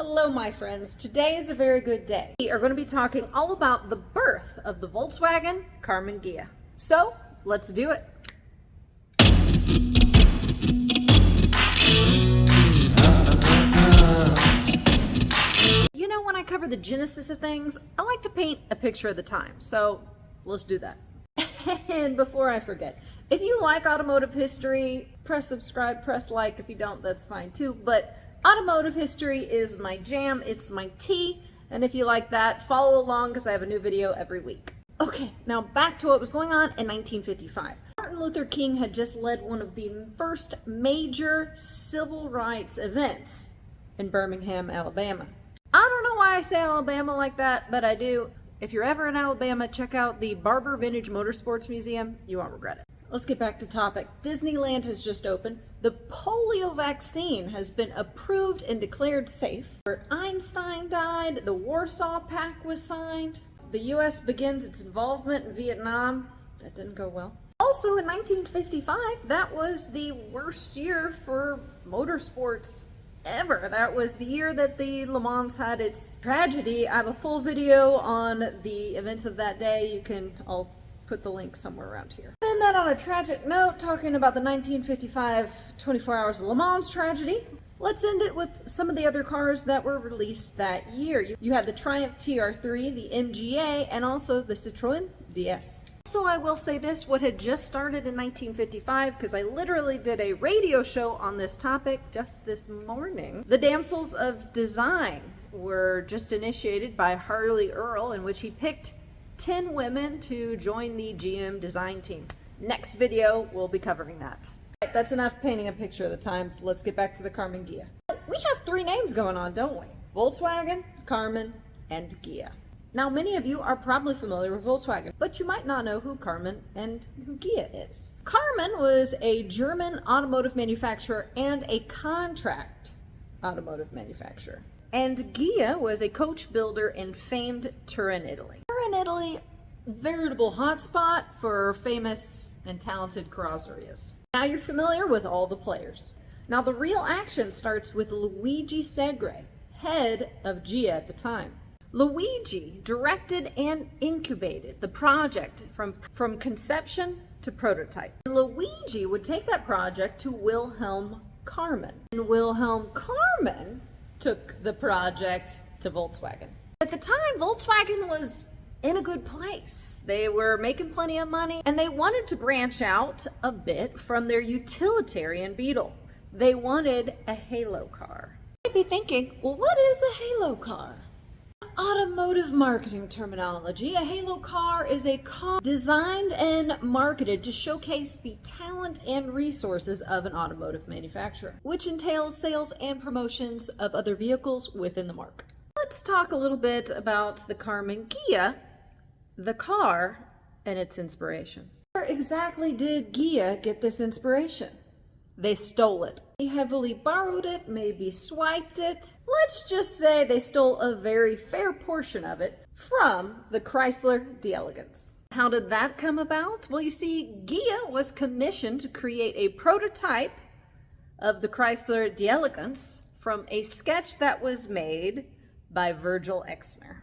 Hello my friends, today is a very good day. We are going to be talking all about the birth of the Volkswagen Karmann Ghia. So, let's do it. You know, when I cover the genesis of things, I like to paint a picture of the time, so let's do that. And before I forget, if you like automotive history, press subscribe, press like. If you don't, that's fine too, but automotive history is my jam, it's my tea, and if you like that, follow along because I have a new video every week. Okay, now back to what was going on in 1955. Martin Luther King had just led one of the first major civil rights events in Birmingham, Alabama. I don't know why I say Alabama like that, but I do. If you're ever in Alabama, check out the Barber Vintage Motorsports Museum. You won't regret it. Let's get back to topic. Disneyland has just opened. The polio vaccine has been approved and declared safe. Einstein died. The Warsaw Pact was signed. The U.S. begins its involvement in Vietnam. That didn't go well. Also in 1955, that was the worst year for motorsports ever. That was the year that the Le Mans had its tragedy. I have a full video on the events of that day. I'll put the link somewhere around here. And that on a tragic note, talking about the 1955 24 Hours of Le Mans tragedy, let's end it with some of the other cars that were released that year. You had the Triumph TR3, the MGA, and also the Citroën DS. So I will say this, what had just started in 1955, because I literally did a radio show on this topic just this morning. The Damsels of Design were just initiated by Harley Earl, in which he picked 10 women to join the GM design team. Next video, we'll be covering that. All right, that's enough painting a picture of the times. Let's get back to the Karmann Ghia. We have three names going on, don't we? Volkswagen, Karmann, and Ghia. Now, many of you are probably familiar with Volkswagen, but you might not know who Karmann and who Ghia is. Karmann was a German automotive manufacturer and a contract automotive manufacturer. And Ghia was a coach builder in famed Turin, Italy. Turin, Italy, veritable hotspot for famous and talented carrozzerias. Now you're familiar with all the players. Now the real action starts with Luigi Segre, head of Ghia at the time. Luigi directed and incubated the project from conception to prototype. Luigi would take that project to Willhelm Karmann. And Willhelm Karmann took the project to Volkswagen. At the time, Volkswagen was in a good place. They were making plenty of money and they wanted to branch out a bit from their utilitarian Beetle. They wanted a halo car. You might be thinking, well, what is a halo car? Automotive marketing terminology, a halo car is a car designed and marketed to showcase the talent and resources of an automotive manufacturer, which entails sales and promotions of other vehicles within the marque. Let's talk a little bit about the Karmann Ghia, the car, and its inspiration. Where exactly did Ghia get this inspiration? They stole it. They heavily borrowed it, maybe swiped it. Let's just say they stole a very fair portion of it from the Chrysler d'Elegance. How did that come about? Well, you see, Ghia was commissioned to create a prototype of the Chrysler d'Elegance from a sketch that was made by Virgil Exner.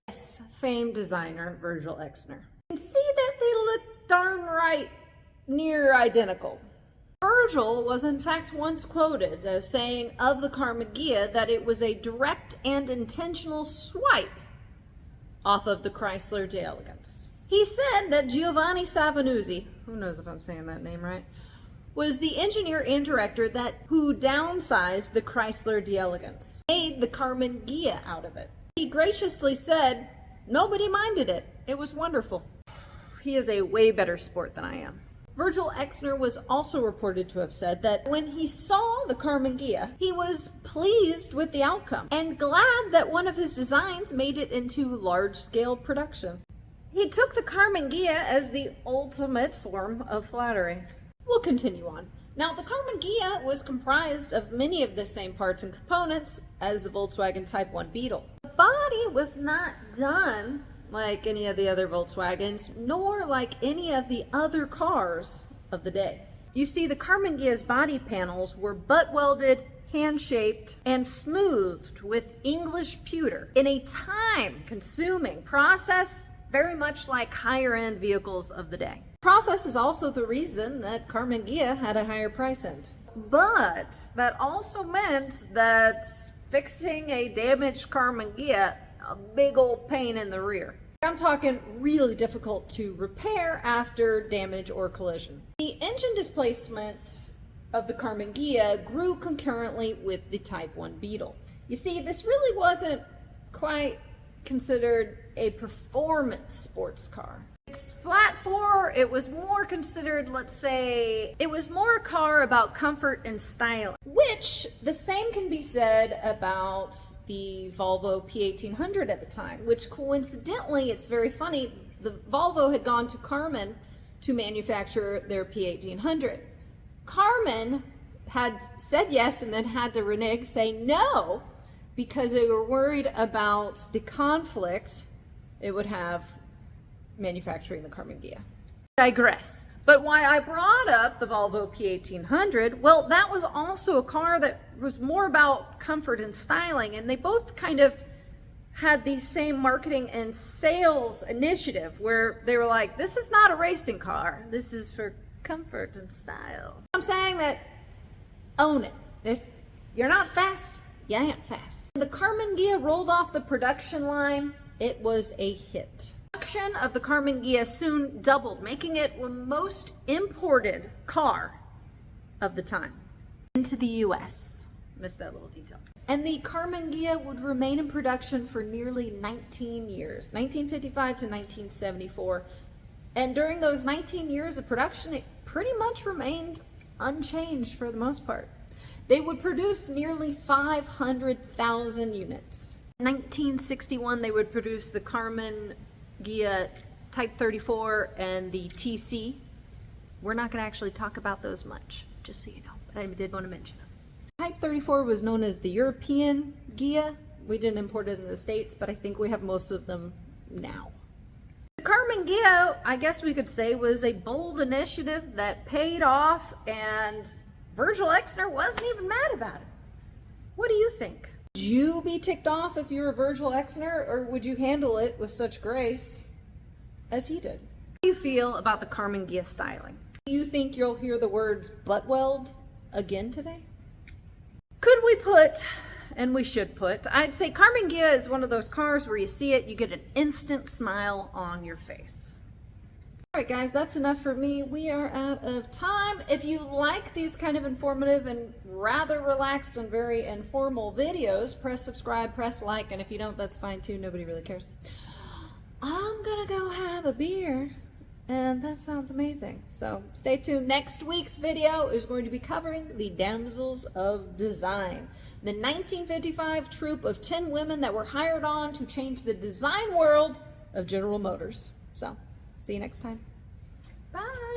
Yes, famed designer Virgil Exner. You can see that they look darn right near identical. Virgil was in fact once quoted as saying of the Karmann Ghia that it was a direct and intentional swipe off of the Chrysler d'Elegance. He said that Giovanni Savanuzzi, who knows if I'm saying that name right, was the engineer and director who downsized the Chrysler d'Elegance, made the Karmann Ghia out of it. He graciously said, nobody minded it. It was wonderful. He is a way better sport than I am. Virgil Exner was also reported to have said that when he saw the Karmann Ghia, he was pleased with the outcome and glad that one of his designs made it into large-scale production. He took the Karmann Ghia as the ultimate form of flattery. We'll continue on. Now, the Karmann Ghia was comprised of many of the same parts and components as the Volkswagen Type 1 Beetle. The body was not done like any of the other Volkswagens, nor like any of the other cars of the day. You see, the Karmann Ghia's body panels were butt welded, hand-shaped, and smoothed with English pewter in a time-consuming process very much like higher-end vehicles of the day. The process is also the reason that Karmann Ghia had a higher price end. But that also meant that fixing a damaged Karmann Ghia, a big old pain in the rear. I'm talking really difficult to repair after damage or collision. The engine displacement of the Karmann Ghia grew concurrently with the Type 1 Beetle. You see, this really wasn't quite considered a performance sports car. It's flat four, it was more considered, let's say, it was more a car about comfort and style, which the same can be said about the Volvo P1800 at the time, which coincidentally, it's very funny, the Volvo had gone to Karmann to manufacture their P1800. Karmann had said yes and then had to renege, say no, because they were worried about the conflict it would have manufacturing the Karmann Ghia. Digress. But why I brought up the Volvo P1800, well, that was also a car that was more about comfort and styling, and they both kind of had the same marketing and sales initiative where they were like, this is not a racing car, this is for comfort and style. I'm saying that own it. If you're not fast, you ain't fast. When the Karmann Ghia rolled off the production line, it was a hit. Production of the Karmann Ghia soon doubled, making it the most imported car of the time into the US. Missed that little detail. And the Karmann Ghia would remain in production for nearly 19 years, 1955 to 1974. And during those 19 years of production, it pretty much remained unchanged for the most part. They would produce nearly 500,000 units. In 1961, they would produce the Karmann Ghia Type 34 and the TC. We're not going to actually talk about those much, just so you know, but I did want to mention them. Type 34 was known as the European Ghia. We didn't import it in the States, but I think we have most of them now. The Karmann Ghia, I guess we could say, was a bold initiative that paid off, and Virgil Exner wasn't even mad about it. What do you think? Would you be ticked off if you were Virgil Exner, or would you handle it with such grace as he did? How do you feel about the Karmann Ghia styling? Do you think you'll hear the words butt weld again today? Could we put, and we should put, I'd say Karmann Ghia is one of those cars where you see it, you get an instant smile on your face. Alright guys, that's enough for me. We are out of time. If you like these kind of informative and rather relaxed and very informal videos, press subscribe, press like, and if you don't, that's fine too. Nobody really cares. I'm gonna go have a beer, and that sounds amazing. So stay tuned. Next week's video is going to be covering the Damsels of Design, the 1955 troupe of 10 women that were hired on to change the design world of General Motors. So see you next time. Bye.